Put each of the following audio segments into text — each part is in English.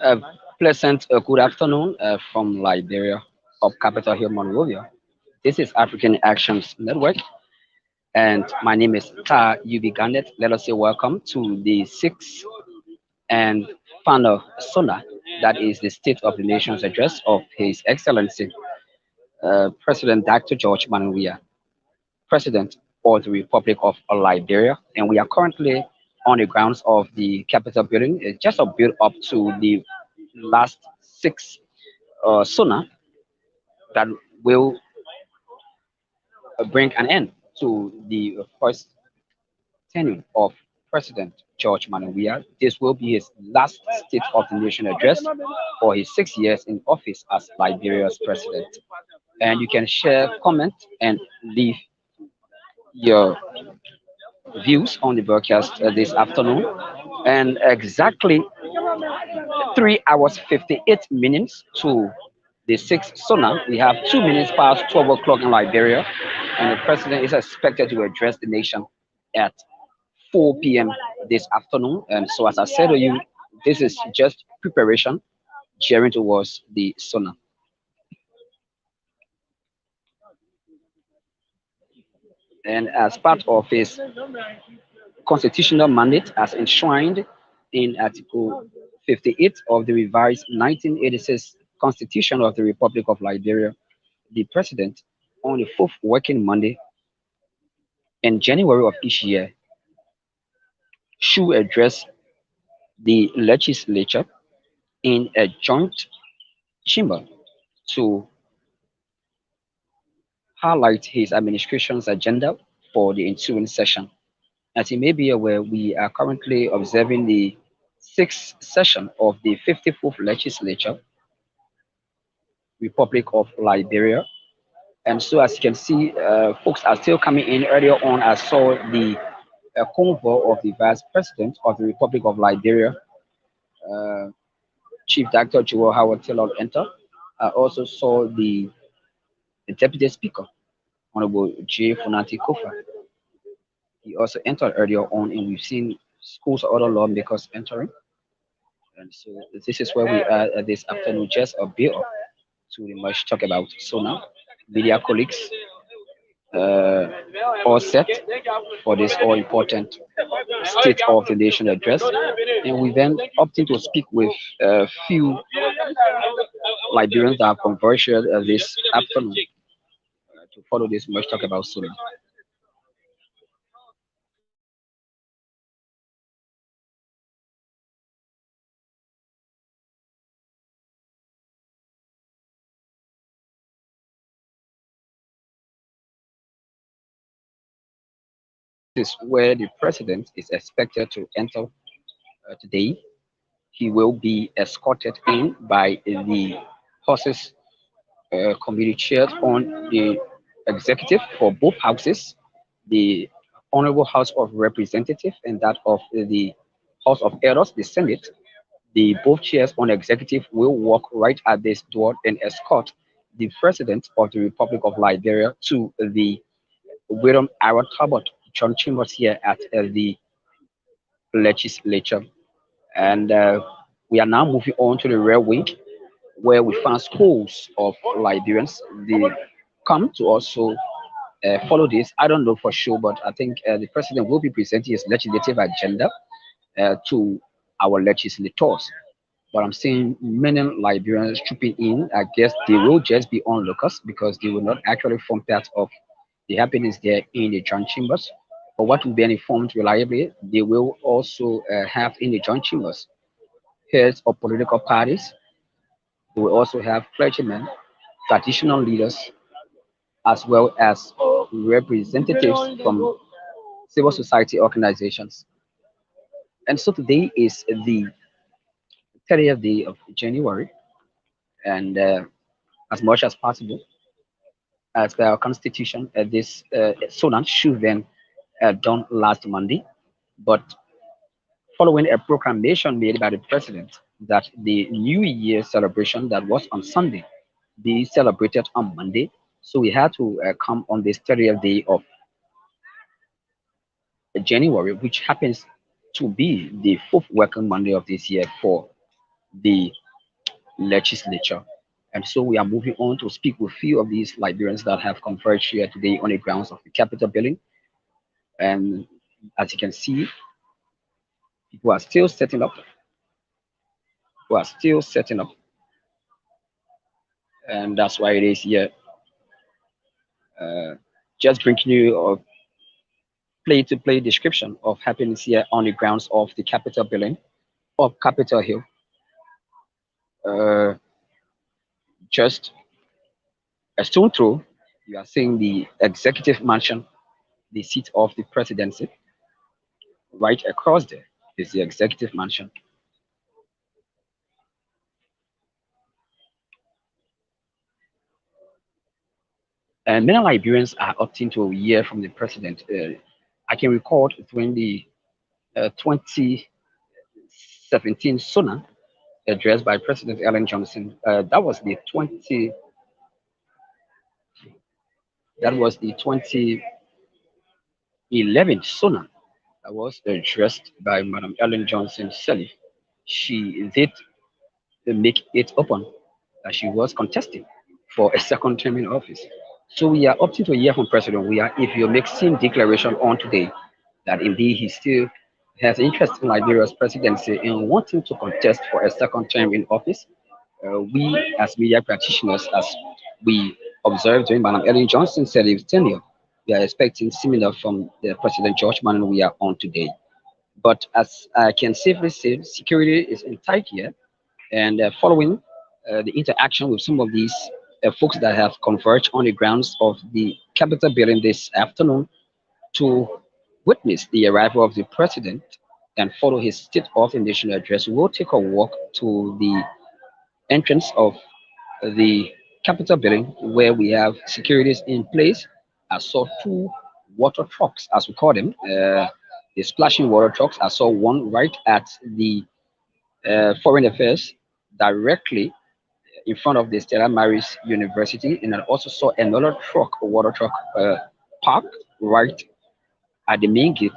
A pleasant good afternoon from Liberia, of Capitol Hill, Monrovia. This is African Actions Network, and my name is Ta UB Garnet. Let us say welcome to the 6th and final SONA, that is the State of the Nation's address of His Excellency President Dr. George Monrovia, President of the Republic of Liberia. And we are currently on the grounds of the Capitol building. It's just a build up to the last six SONA that will bring an end to the first tenure of President George Monrovia. This will be his last State of the Nation address for his 6 years in office as Liberia's president. And you can share, comment, and leave your views on the broadcast this afternoon. And exactly 3 hours 58 minutes to the 6th SONA. We have 2 minutes past 12 o'clock in Liberia, and the president is expected to address the nation at 4 p.m. this afternoon. And so, as I said to you, this is just preparation gearing towards the SONA. And as part of his constitutional mandate, as enshrined in Article 58 of the revised 1986 Constitution of the Republic of Liberia, the president, on the fourth working Monday in January of each year, should address the legislature in a joint chamber to highlight his administration's agenda for the ensuing session. As you may be aware, we are currently observing the sixth session of the 54th legislature, Republic of Liberia. And so, as you can see, folks are still coming in. Earlier on, I saw the convoy of the Vice President of the Republic of Liberia, uh, Chief Dr. Joel Howard Taylor, enter. I also saw the Deputy Speaker, Honorable J. Funati Kofa. He also entered earlier on, and we've seen schools of other lawmakers entering. And so, this is where we are this afternoon, just a bit up to the much talk about. So now, media colleagues, uh, all set for this all important State of the Nation address. And we then opted to speak with a few Liberians that have converted this afternoon to follow this much talk about soon. This is where the president is expected to enter today. He will be escorted in by the horses committee chaired on the executive for both houses, the Honorable House of Representatives and that of the House of Elders, the Senate. The both chairs on executive will walk right at this door and escort the President of the Republic of Liberia to the William Ira Talbot John Chambers here at the legislature. And we are now moving on to the rear wing where we find schools of Liberians. They come to also follow this. I don't know for sure, but I think the president will be presenting his legislative agenda to our legislators. But I'm seeing many Liberians trooping in. I guess they will just be onlookers because they will not actually form part of the happenings there in the joint chambers. But what will be informed reliably, they will also have in the joint chambers heads of political parties. They will also have clergymen, traditional leaders, as well as representatives from civil society organizations. And so today is the 30th day of January, and as much as possible, as per our constitution, this SONA should then done last Monday, but following a proclamation made by the president that the New Year celebration that was on Sunday be celebrated on Monday. So we had to come on this 30th day of January, which happens to be the fourth working Monday of this year for the legislature. And so we are moving on to speak with few of these Liberians that have converged here today on the grounds of the capital building. And as you can see, people are still setting up, who are still setting up. And that's why it is here. Uh, just bringing you a play to play description of happenings here on the grounds of the capital building of Capitol Hill. Uh, just a stone throw, you are seeing the executive mansion, the seat of the presidency. Right across there is the executive mansion. And many Liberians are opting to hear from the president. I can recall during the 2017 SONA address by President Ellen Johnson. That was the 2011 SONA that was addressed by Madam Ellen Johnson Sirleaf. She did make it open that she was contesting for a second term in office. So we are opting to hear from President. We are, if you make same declaration on today, that indeed he still has interest in Liberia's presidency and wanting to contest for a second term in office. We as media practitioners, as we observed during Madam Ellen Johnson said his tenure, we are expecting similar from the President George Manning we are on today. But as I can safely say, security is in tight here, and following the interaction with some of these folks that have converged on the grounds of the Capitol building this afternoon to witness the arrival of the president and follow his State of the Nation address, we'll take a walk to the entrance of the Capitol building where we have securities in place. I saw two water trucks, as we call them, the splashing water trucks. I saw one right at the Foreign Affairs directly in front of the Stella Maris University, and I also saw another truck, a water truck, parked right at the main gate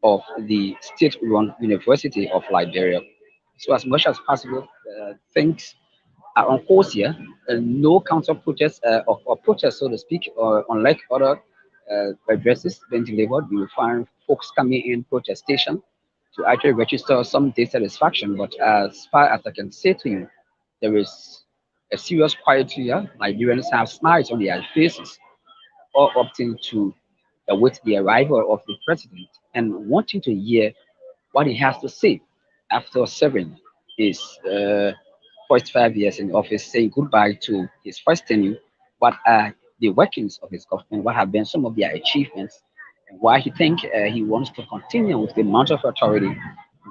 of the state-run University of Liberia. So as much as possible, things are on course here. No counter protest or protest, so to speak, or unlike other addresses being delivered, you will find folks coming in protestation to actually register some dissatisfaction. But as far as I can say to you, there is a serious quiet here. Nigerians have smiles on their faces, all opting to await the arrival of the president and wanting to hear what he has to say after serving his first 5 years in office, saying goodbye to his first tenure. What are the workings of his government? What have been some of their achievements? And why he think he wants to continue with the amount of authority?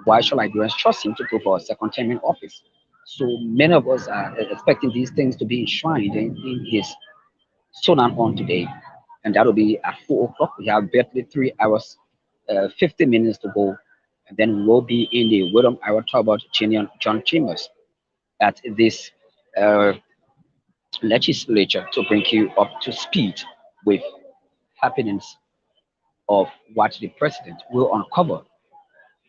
Why should Nigerians trust him to go for a second term in office? So many of us are expecting these things to be enshrined in his Sonan on today, and that will be at 4 o'clock. We have barely 3 hours, 50 minutes to go, and then we will be in the William Ira Talbot John Chambers at this uh, legislature to bring you up to speed with happenings of what the president will uncover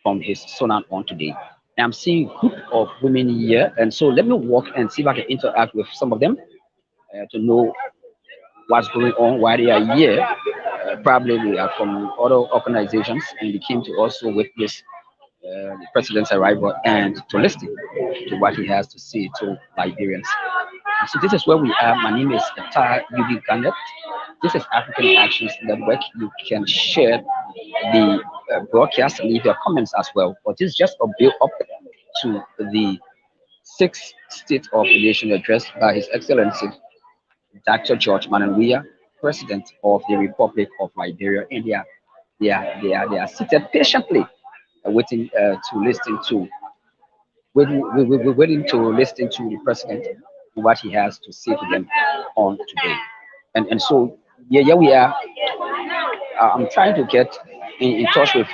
from his Sonan on today. I'm seeing a group of women here, and so let me walk and see if I can interact with some of them to know what's going on, why they are here. Probably they are from other organizations and they came to also witness the president's arrival and to listen to what he has to say to Liberians. And so this is where we are. My name is Atar Yubi Garnet. This is African Actions Network. You can share the broadcast and leave your comments as well. But this is just a build up to the sixth State of the Nation address by His Excellency Dr. George Monrovia, President of the Republic of Liberia, and they are seated patiently, waiting to listen to we're waiting to listen to the president and what he has to say to them on today. And so yeah, we are. I'm trying to get in touch with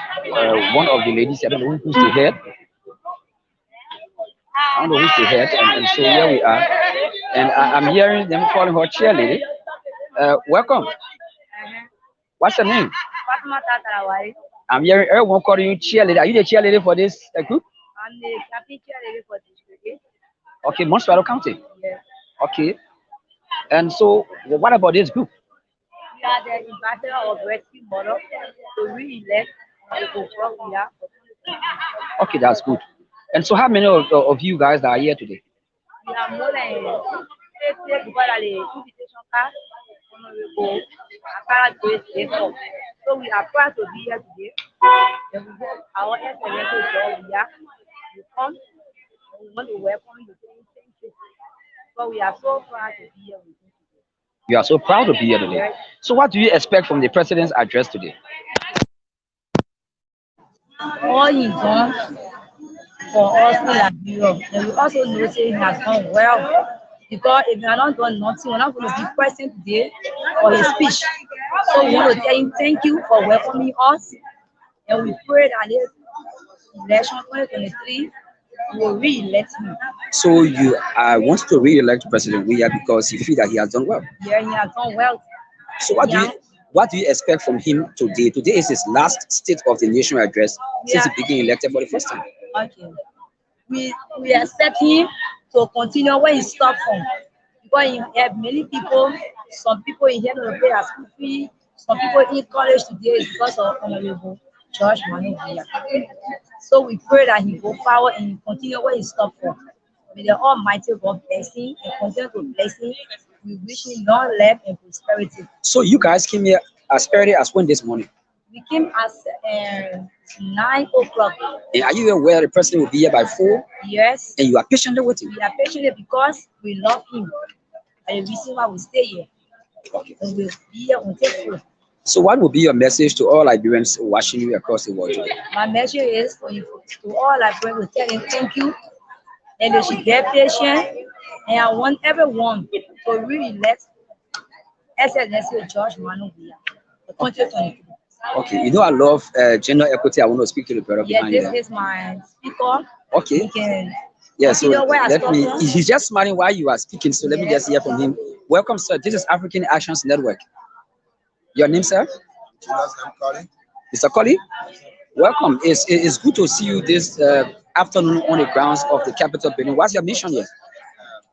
one of the ladies. I don't know who's the head. I don't know who's the head. And so here we are. And I'm hearing them calling her cheerleader. Welcome. What's your name? I'm hearing everyone calling you cheerleader. Are you the cheerleader for this group? I'm the captain chairleader for district. Okay, Monrovia County. Yes. Okay. And so, what about this group? We are the ambassador of rescue model to re-elect the Gopro we are. Okay, that's good. And so, how many of you guys are here today? We are more than 50 people at the invitation card. Honorable Akara Grace Jacob. So we are proud to be here today. And we hope our excellency job here will come and we want to welcome you. Thank you. So we are so proud to be here with you today. You are so proud to be here today. Yes. So, what do you expect from the president's address today? All he's done for us in Liberia. And we also know say he has done well. Because if he had not done nothing, we're not going to be present today for his speech. So we want to tell him thank you for welcoming us. And we pray that this election 2023 we will re-elect him. So, you want to re-elect President Weah because you feel that he has done well. Yeah, he has done well. So, what do you expect from him today? Today is his last State of the Nation address since he became elected for the first time. Okay. We expect him to continue where he stopped from. Because he have many people, some people in here to pay as school fee, some people in college today is because of Honorable George Monrovia. So we pray that he go forward and continue where he stopped from. May the Almighty God bless him and continue to bless him. We wish him long life and prosperity. So, you guys came here as early as when this morning? We came at 9 o'clock. And are you aware the president will be here by 4? Yes. And you are patiently waiting? We are patiently because we love him. And the reason why we stay here. Okay. And we'll be here until 4. So, what will be your message to all Liberians watching you across the world today? My message is for you, to all Liberians, to tell them thank you. And they should get patient. And I want everyone to really let Excellency George Monrovia for 2023. Okay, you know I love gender equity. I want to speak to the brother Yeah, behind this you. is my speaker. Okay. He can Yeah, so continue where I let stop me. from. He's just smiling while you are speaking, so let me just hear from him. Welcome, sir. This is African Actions Network. Your name, sir? Mr. Colley. Welcome. It's good to see you this afternoon on the grounds of the Capitol building. What's your mission here?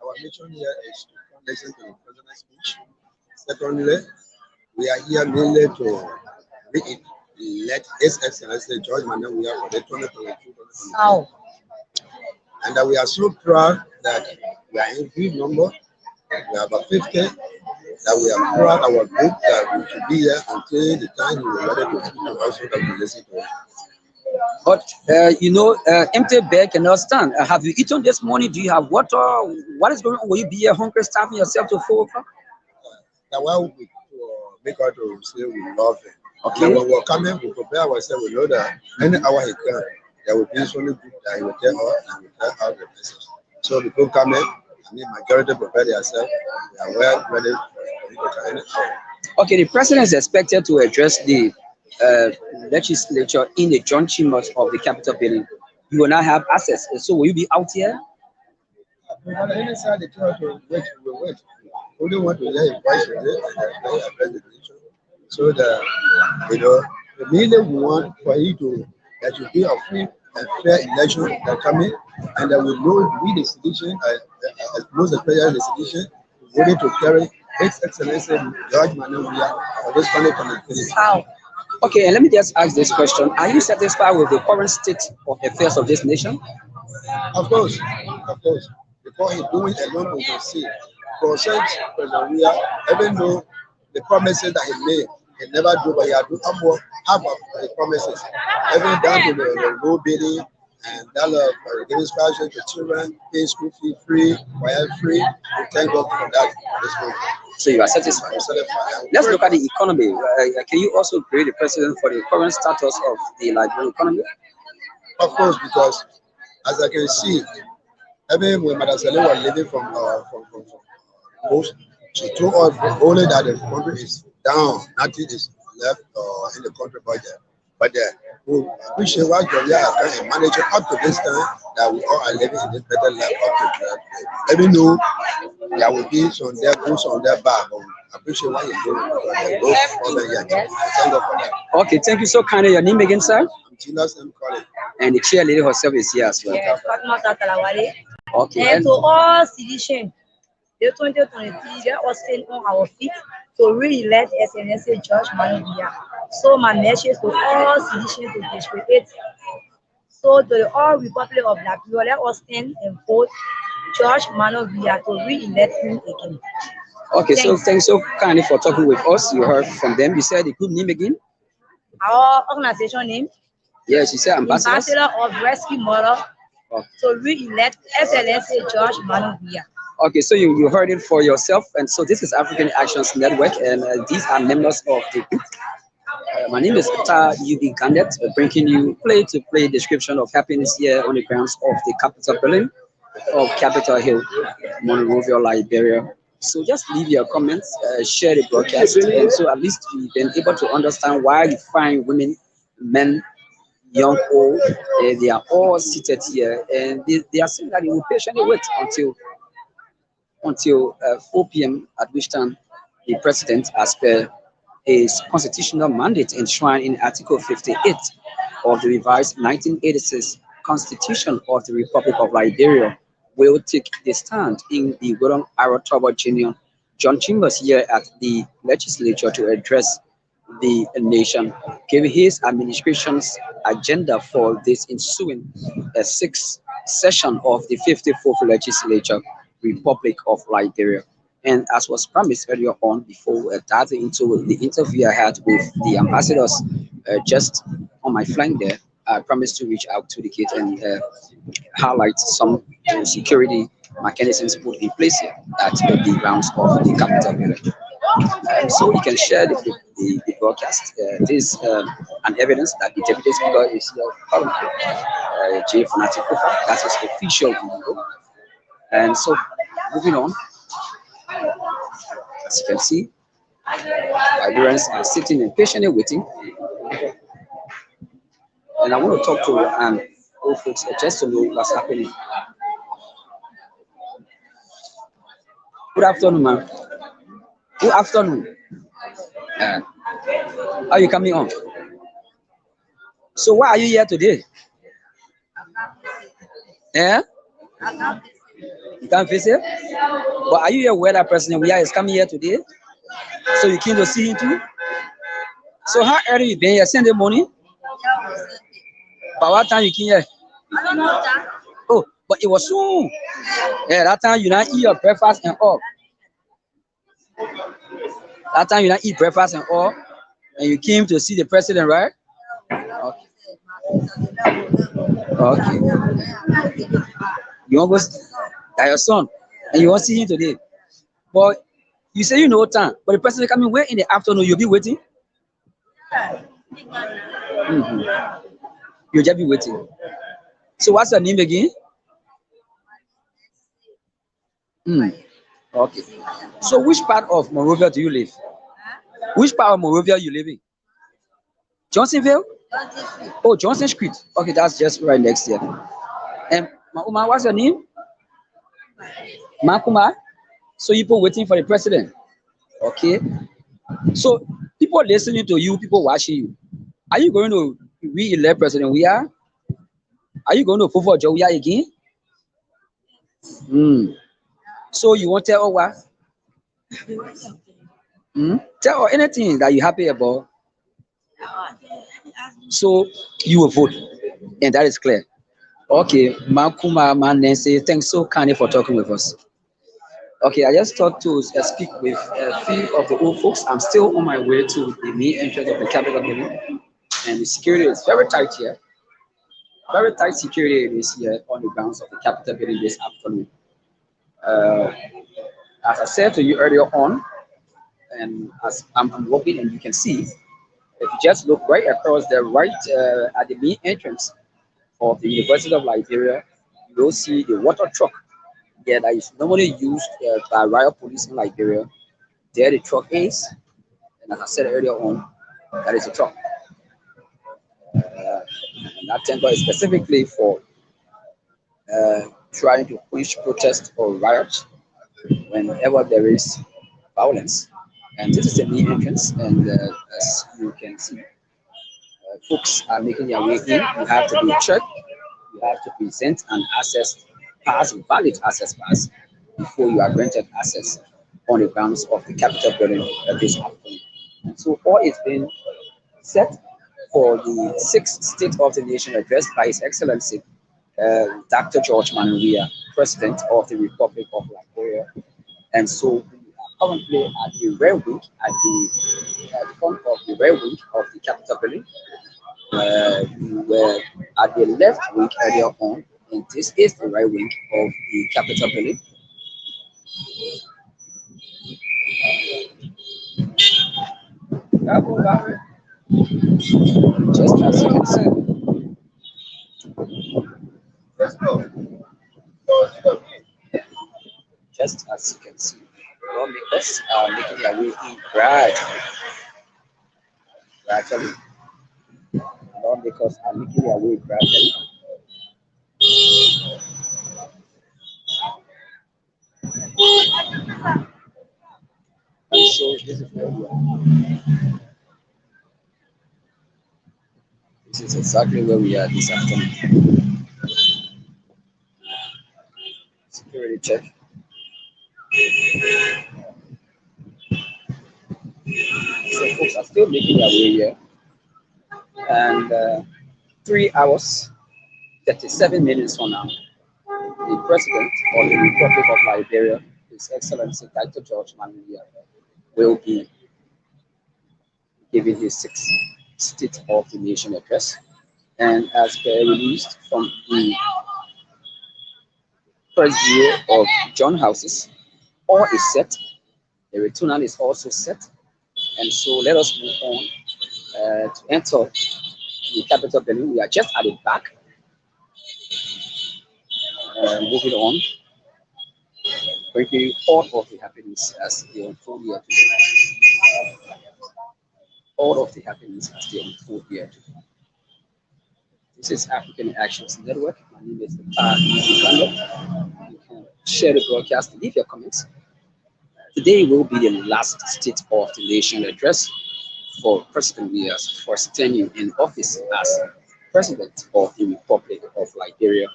Our mission here is to listen to the president's speech. Secondly, we are here mainly to re-elect His Excellency George Monrovia for the 2022. Oh. And we are so proud that we are in big number. We are about 50. That we are proud our group that we should be here until the time we are ready to speak to us so that we listen to it. But empty bag cannot stand. Have you eaten this morning? Do you have water? What is going on? Will you be here hungry, starving yourself to 4 o'clock? That why we make out to say we love him. Okay. And when we're coming, we prepare ourselves. We know that any hour he can, there will be something good that he will tell us and we tell out the message. So people come in, majority prepare themselves. They are well ready for any hour. Okay, the president is expected to address the legislature in the John Chambers of the Capitol building. You will not have access. So will you be out here? On any side, they try to wait, we will wait. Only want to hear his voice today and address the nation. So that, really we want for you to, that should be a free and fair election that coming, and that we know we the citizen, most especially the citizen, ready to carry His Excellency George Monrovia for this 2023. Wow. Okay, and let me just ask this question. Are you satisfied with the current state of affairs of this nation? Of course. Before he do it alone, we can see. For since President Weah, even though the promises that he made, he never do, but he had to do half of the promises. Even down to the road building and that giving scholarship to children, paying school fee free, wire free. We thank God for that. So you are satisfied? Let's look at the economy. Can you also praise the president for the current status of the Liberian economy? Of course, because as I can see, even when Madam Saleh was leaving from post, she told us only that the country is down, nothing is left in the country budget. But we appreciate what Georgia has done in managing up to this time that we all are living in this better life up to that. Even though there will be some there goes on their back, but we appreciate what you're doing because there goes for the year. Thank God for that. Okay, thank you so kindly. Your name again, sir? I'm Tinas M. College. And the chairlady herself is here as well. Yes, Fatma Talawale. Okay, And to all citizens, the 2023, they are staying on our feet to re-elect SNSA George Monrovia. So my message to all citizens to discriminate. So to the all Republic of Liberia, let us stand and vote George Monrovia to re-elect him again. okay, so Thanks. thanks so kindly for talking with us. You heard from them. You said the group name again? Our organization name, Yes, you said ambassadors. Ambassador of Rescue Mother Okay. to re-elect SNSA George Monrovia. Okay, so you heard it for yourself. And so this is African Actions Network, and these are members of the group. My name is Ata UB Gandet, bringing you play-to-play description of happiness here on the grounds of the Capitol building of Capitol Hill, Monrovia, Liberia. So just leave your comments, share the broadcast, and so at least we've been able to understand why you find women, men, young, old, they are all seated here, and they are saying that they will patiently wait until 4 p.m., at which time the president, as per his constitutional mandate enshrined in Article 58 of the revised 1986 Constitution of the Republic of Liberia, will take the stand in the Golden Arrow Tower Junior John Chambers here at the legislature to address the nation, giving his administration's agenda for this ensuing sixth session of the 54th Legislature, Republic of Liberia. And as was promised earlier on, before diving into the interview I had with the ambassadors, just on my flank there, I promised to reach out to the kids and highlight some security mechanisms put in place here at the grounds of the Capitol building. So we can share the broadcast. This is an evidence that the deputy speaker is here currently, J. Fanatic Kofa. That's his official video. And so, moving on, as you can see, Liberians are sitting and patiently waiting. And I want to talk to old folks just to know what's happening. Good afternoon, ma'am. Good afternoon. Are you coming on? So why are you here today? Yeah? You can't face it? But are you here where that president we are is coming here today? So you came to see him too? So how early you been here? Sunday morning? By what time you came here? Oh, but it was soon. Yeah, that time you not eat your breakfast and all. That time you not eat breakfast and all, and you came to see the president, right? Okay. Okay. You want to go that your son, and you want to see him today. But you say you know time, but the president coming wait in the afternoon, you'll be waiting. You'll just be waiting. So what's your name again? Okay. So which part of Monrovia do you live? Which part of Monrovia you live in? Johnsonville? Oh, Johnson Street. Okay, that's just right next here. And Makuma, what's your name? Makuma. So you people waiting for the president. Okay. So people listening to you, people watching you. Are you going to re-elect President We are? Are you going to vote for Joe We are again? So you want to tell what? Tell her anything that you're happy about. So you will vote, and that is clear. Okay, Makuma Nancy, thanks so kindly for talking with us. Okay, I just thought to speak with a few of the old folks. I'm still on my way to the main entrance of the Capitol building, and the security is very tight here. Very tight security it is here on the grounds of the Capitol building this afternoon. As I said to you earlier on, and as I'm walking, and you can see, if you just look right across the right at the main entrance of the University of Liberia, you will see the water truck there that is normally used by riot police in Liberia. There the truck is, and as I said earlier on, that is a truck. And that tanker is specifically for trying to quench protest or riot whenever there is violence. And this is the main entrance, and as you can see, folks are making their way in. You have to be checked. You have to present an access pass, valid access pass, before you are granted access on the grounds of the Capitol building this afternoon. And so all is being set for the 6th State of the Nation address by His Excellency Dr. George Monrovia, President of the Republic of Liberia. And so we are currently at the rear wing, at the front of the rear wing of the Capitol building. We were at the left wing earlier on, and this is the right wing of the Capitol building. Just as you can see. Just as you can see, lawmakers are making their way in gradually. Lawmakers are making their way gradually. And so this is where we are. This is exactly where we are this afternoon. Security check. So folks are still making their way here. And 3 hours, 37 minutes from now, the President of the Republic of Liberia, His Excellency Dr. George Monrovia, will be giving his 6th State of the Nation address. And as per released from the Press Bureau of John Houses, all is set. The returnal is also set. And so let us move on to enter the Capitol building. We are just at the back. Moving on, bringing all of the happenings as they unfold here today. All of the happenings as they unfold here today. This is African Actions Network. My name is Uganda. You can share the broadcast, leave your comments. Today will be the last State of the Nation address for President Biya's first tenure in office as President of the Republic of Liberia.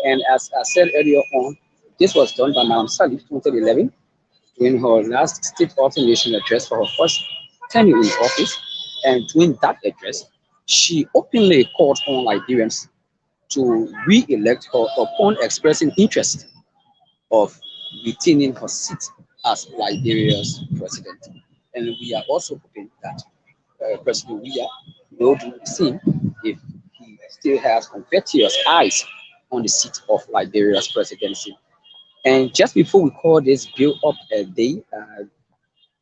And as I said earlier on, this was done by Madam Salif 2011 during her last State of the Nation address for her first tenure in office. And during that address, she openly called on Liberians to re-elect her upon expressing interest of retaining her seat as Liberia's president. And we are also hoping that President Weah will do the same if he still has contemptuous eyes on the seat of Liberia's presidency. And just before we call this bill up a day,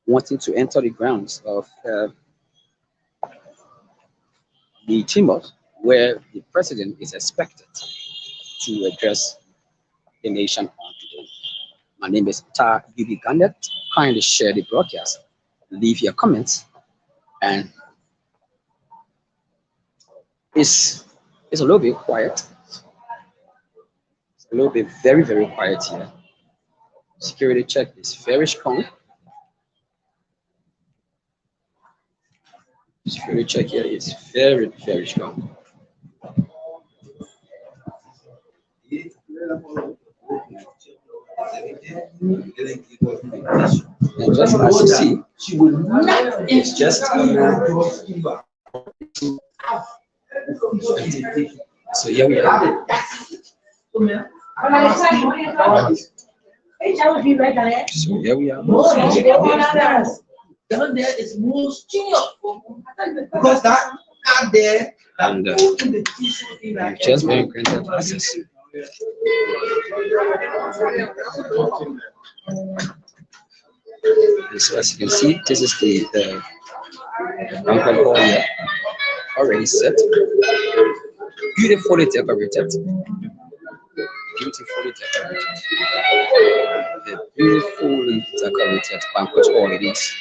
wanting to enter the grounds of the chambers where the president is expected to address the nation on today. My name is Ta Bibi Gandet. Kindly share the broadcast, leave your comments, and it's a little bit quiet. It's a little bit very quiet here. Security check is very strong. Security check here is very strong. And just as you see, it's just so here we are. So here we are. There is most junior because that out there And we've just been granted access. And so as you can see, this is the banquet hall here, already set, beautifully decorated, beautifully decorated. A beautifully decorated banquet hall it is.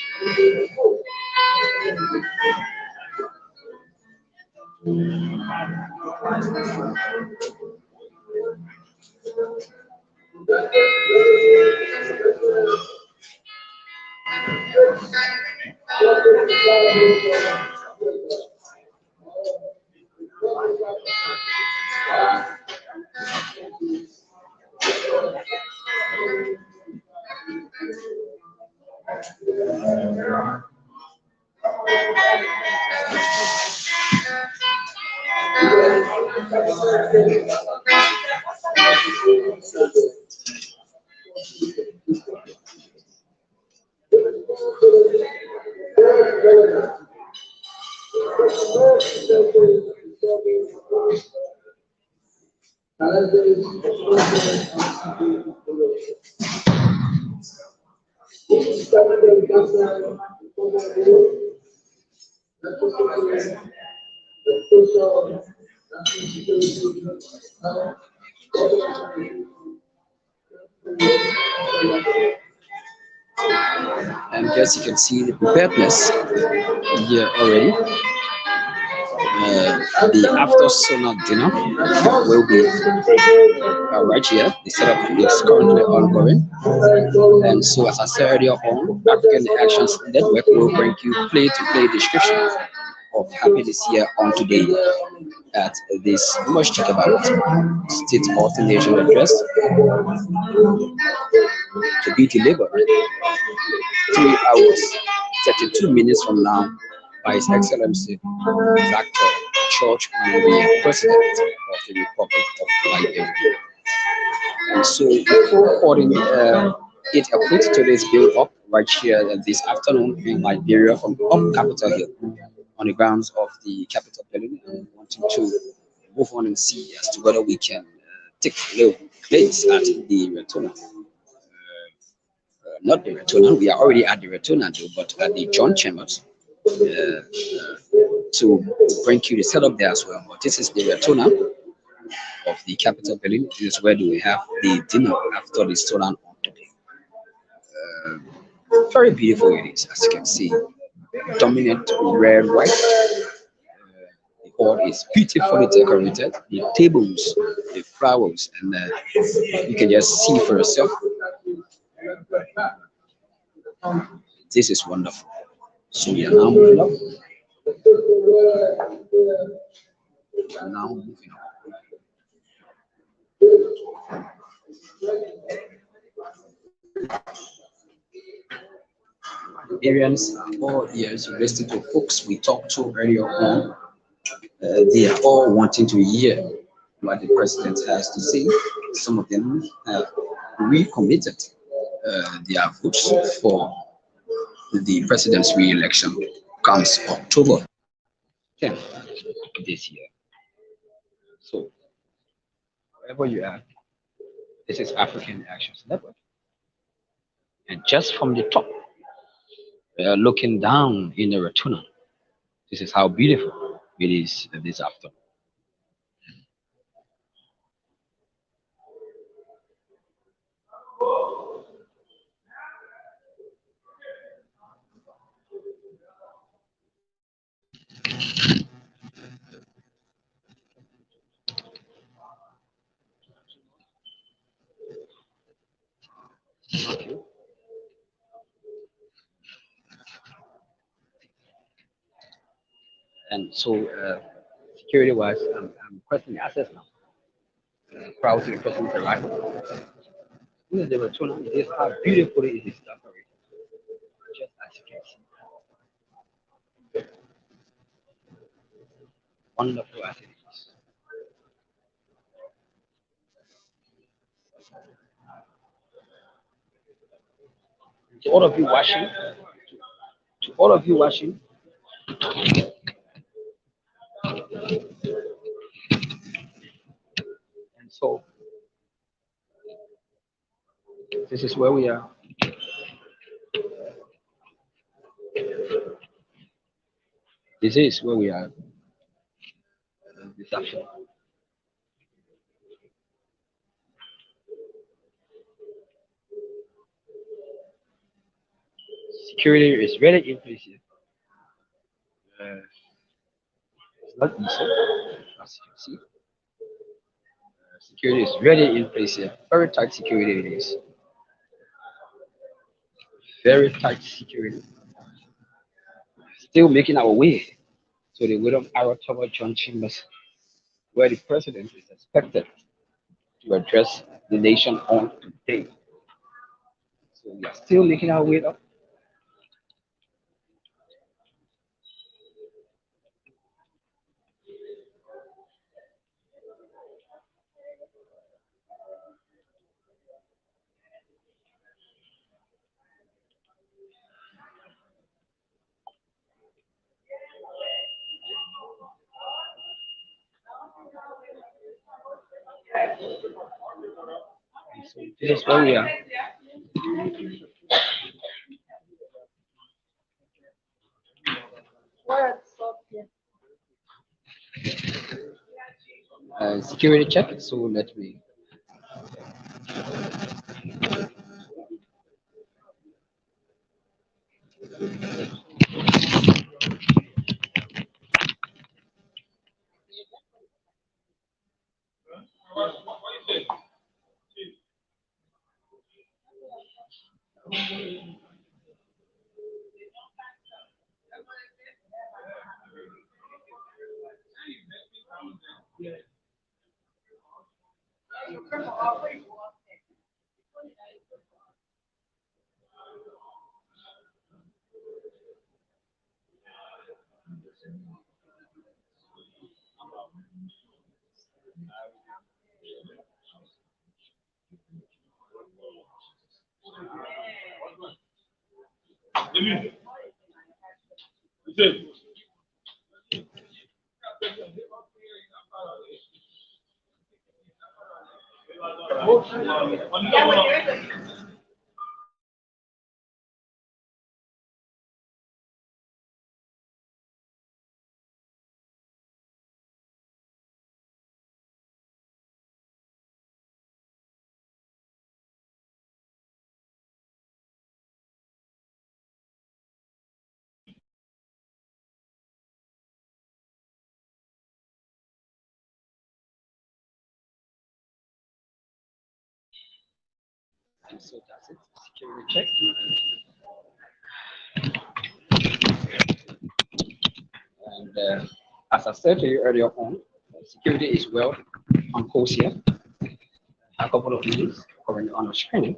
And just you can see the preparedness here already. The after sauna dinner will be right here. The setup is currently ongoing. And so, as I said earlier on, African Actions Network will bring you play-to-play description of happiness here on today at this much talk about state ordination address to be delivered 3 hours 32 minutes from now by His Excellency Dr. George Monrovia, President of the Republic of Liberia. And so, according it equates to this build up right here this afternoon in Liberia from up Capitol Hill on the grounds of the Capitol building, and wanting to move on and see as to whether we can take a little place at the Retuna. Not the Retuna, we are already at the Retuna though, but at the John Chambers to bring you the setup there as well. But this is the Retuna of the Capitol building. This is where do we have the dinner after the stolen on today. Very beautiful it is, as you can see. Dominant red, white. The hall is beautifully decorated. The tables, the flowers, and you can just see for yourself. This is wonderful. So we are now moving up. We are now moving up. Liberians are all ears listening to folks we talked to earlier on. They are all wanting to hear what the president has to say. Some of them have recommitted their votes for the president's re-election comes October 10th this year. So, wherever you are, this is African Actions Network. And just from the top, looking down in the Ratuna, this is how beautiful it is this afternoon. Okay. And so, security-wise, I'm requesting access now. Prior to the president's arrival. This is the Ratuna. It is how beautifully it is decorated. Just as you can see. Wonderful as it is. To all of you watching, to all of you watching, and so this is where we are. This is where we are this afternoon. security is really in place here. It's not easy, as you can see. Security is really in place here. Very tight security it is. Very tight security. Still making our way to the William Arrow Tower John Chambers, where the president is expected to address the nation on today. So we are still making our way up. So this is where we are. Security check. So let me. So that's it. Security check. And as I said to you earlier on, security is well on course here. A couple of meetings currently on the screening.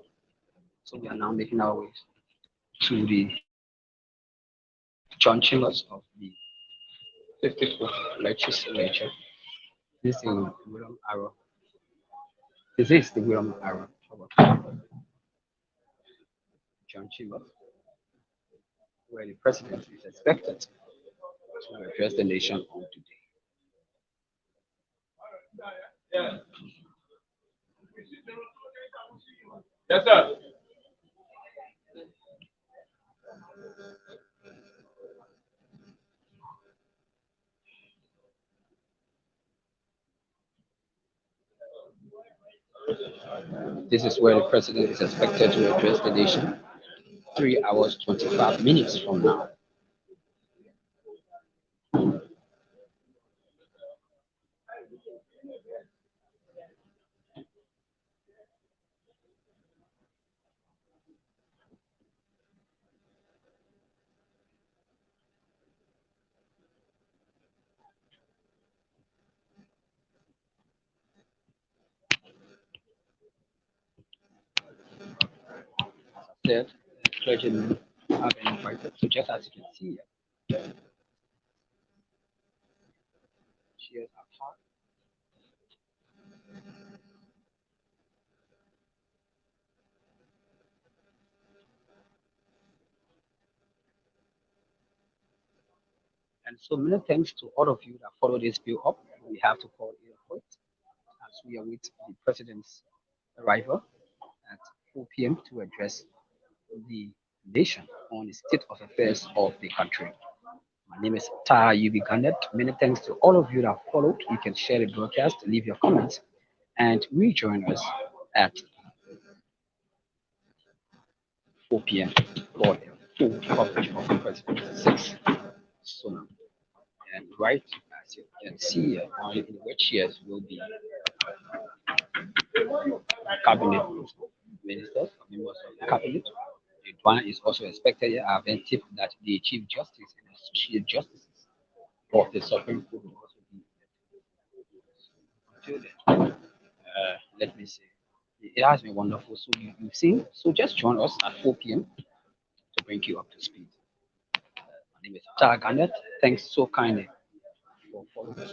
So we are now making our way to the John Chambers of the 54th legislature. This is William Arrow. This is the William Arrow John Chambers, where the president is expected to address the nation on today. This is where the president is expected to address the nation 3 hours 25 minutes from now. Said clergymen have been invited. So just as you can see here, chairs are packed. And so many thanks to all of you that follow this bill up. We have to call it a quit as we await the president's arrival at 4 p.m. to address the nation on the state of affairs of the country. My name is Taha Yubi Garnet. Many thanks to all of you that followed. You can share the broadcast, leave your comments, and rejoin us at 4 p.m. Lord coverage of the president, 6th SONA. And right as you can see, on in which years will be cabinet ministers, members of the cabinet. The one is also expected. I have been tipped that the Chief Justice and Associate Justices of the Supreme Court will also be until then. Let me say, it has been wonderful. So you've seen. So just join us at 4 p.m. to bring you up to speed. My name is Tag Garnett. Thanks so kindly for following us.